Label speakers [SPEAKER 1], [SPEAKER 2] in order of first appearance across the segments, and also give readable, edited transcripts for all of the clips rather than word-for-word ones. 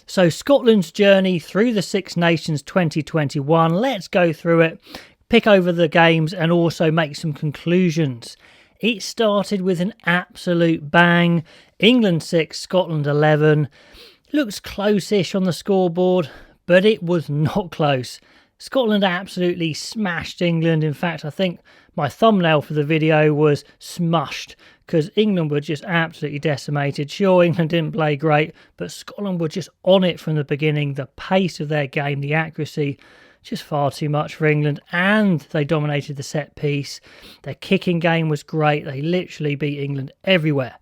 [SPEAKER 1] So Scotland's journey through the Six Nations 2021, let's go through it, pick over the games and also make some conclusions. It started with an absolute bang. England 6, Scotland 11. Looks close-ish on the scoreboard, but it was not close. Scotland absolutely smashed England. In fact, I think my thumbnail for the video was smushed because England were just absolutely decimated. Sure, England didn't play great, but Scotland were just on it from the beginning. The pace of their game, the accuracy, just far too much for England, and they dominated the set piece. Their kicking game was great. They literally beat England everywhere.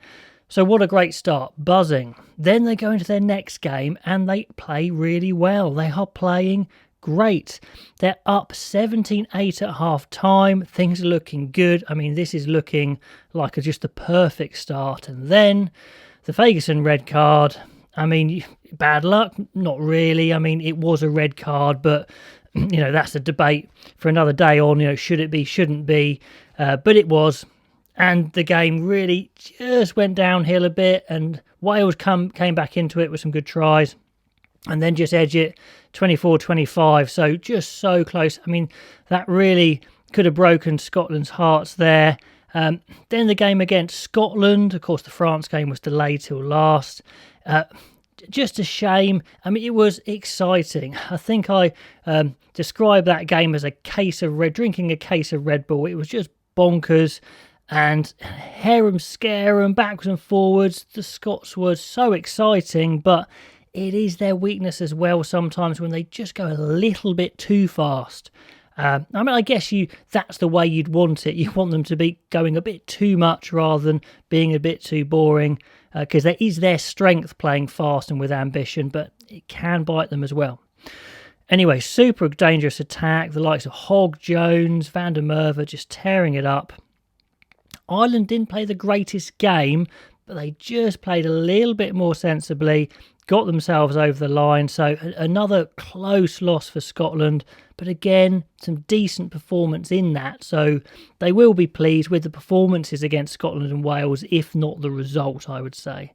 [SPEAKER 1] So what a great start, buzzing. Then they go into their next game and they play really well. They are playing great. They're up 17-8 at half time. Things are looking good. I mean, this is looking like just a perfect start. And then the Ferguson red card. I mean, bad luck? Not really. I mean, it was a red card, but that's a debate for another day on, should it be, shouldn't be. But it was. And the game really just went downhill a bit. And Wales came back into it with some good tries. And then just edge it 24-25. So just so close. I mean, that really could have broken Scotland's hearts there. Then the game against Scotland. Of course, the France game was delayed till last. Just a shame. I mean, it was exciting. I think I described that game as drinking a case of Red Bull. It was just bonkers. And harem scarum, backwards and forwards. The Scots were so exciting, but it is their weakness as well sometimes when they just go a little bit too fast. I guess that's the way you'd want it. You want them to be going a bit too much rather than being a bit too boring, because that is their strength, playing fast and with ambition, but it can bite them as well. Anyway, super dangerous attack. The likes of Hogg, Jones, Van der Merwe just tearing it up. Ireland didn't play the greatest game, but they just played a little bit more sensibly, got themselves over the line. So another close loss for Scotland, but again, some decent performance in that. So they will be pleased with the performances against Scotland and Wales, if not the result, I would say.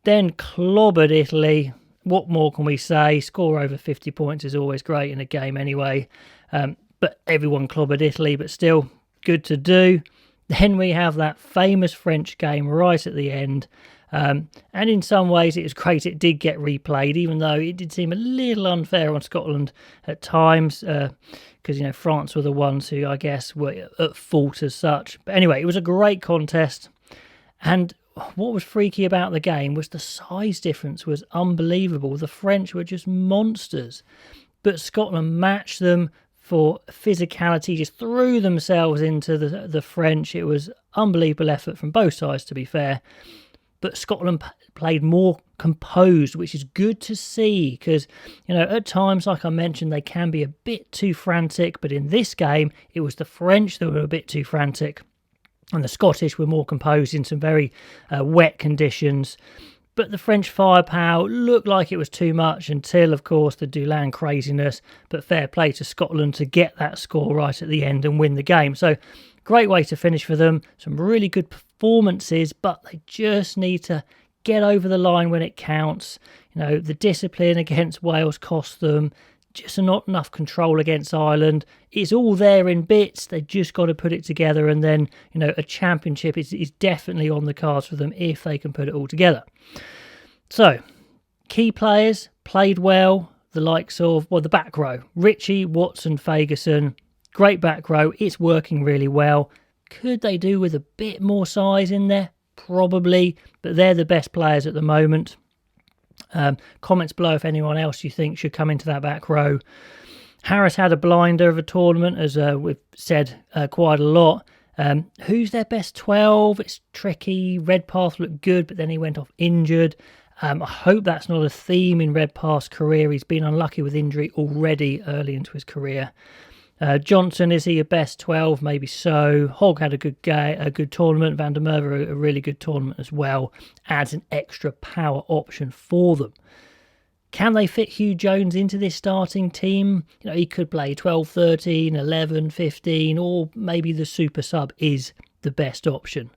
[SPEAKER 1] Then clobbered Italy. What more can we say? Score over 50 points is always great in a game anyway. But everyone clobbered Italy, but still good to do. Then we have that famous French game right at the end. And in some ways it was great it did get replayed, even though it did seem a little unfair on Scotland at times, because France were the ones who I guess were at fault as such. But anyway, it was a great contest, and what was freaky about the game was the size difference was unbelievable. The French were just monsters, but Scotland matched them for physicality, just threw themselves into the French. It was unbelievable effort from both sides, to be fair. But Scotland played more composed, which is good to see because, at times, like I mentioned, they can be a bit too frantic. But in this game, it was the French that were a bit too frantic. And the Scottish were more composed in some very wet conditions. But the French firepower looked like it was too much until, of course, the Dulin craziness. But fair play to Scotland to get that score right at the end and win the game. So great way to finish for them. Some really good performances, but they just need to get over the line when it counts. The discipline against Wales cost them. Just not enough control against Ireland. It's all there in bits. They just got to put it together, and then a championship is definitely on the cards for them if they can put it all together. So, key players played well. The likes of the back row: Ritchie, Watson, Ferguson. Great back row. It's working really well. Could they do with a bit more size in there? Probably, but they're the best players at the moment. Comments below if anyone else you think should come into that back row. Harris had a blinder of a tournament, as we've said quite a lot. Who's their best 12? It's tricky. Redpath looked good, but then he went off injured. I hope that's not a theme in Redpath's career. He's been unlucky with injury already early into his career. Johnson, is he a best 12? Maybe so. Hogg had a good tournament. Van der Merwe a really good tournament as well. Adds an extra power option for them. Can they fit Hugh Jones into this starting team? He could play 12, 13, 11, 15, or maybe the super sub is the best option.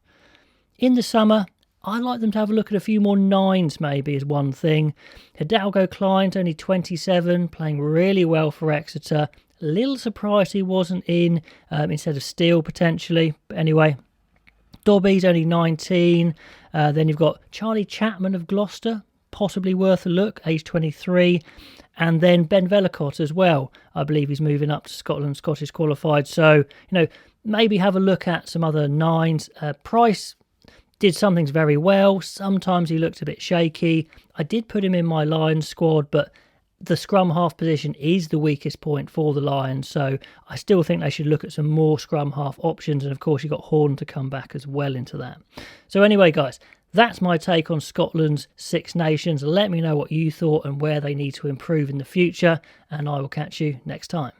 [SPEAKER 1] In the summer, I'd like them to have a look at a few more 9s maybe is one thing. Hidalgo Klein's only 27, playing really well for Exeter. A little surprised he wasn't in instead of Steele potentially. But anyway, Dobby's only 19. Then you've got Charlie Chapman of Gloucester, possibly worth a look, age 23. And then Ben Vellacott as well. I believe he's moving up to Scotland, Scottish qualified. So, maybe have a look at some other 9s. Price did some things very well. Sometimes he looked a bit shaky. I did put him in my Lions squad, but the scrum half position is the weakest point for the Lions, so I still think they should look at some more scrum half options, and of course you've got Horn to come back as well into that. So anyway, guys, that's my take on Scotland's Six Nations. Let me know what you thought and where they need to improve in the future, and I will catch you next time.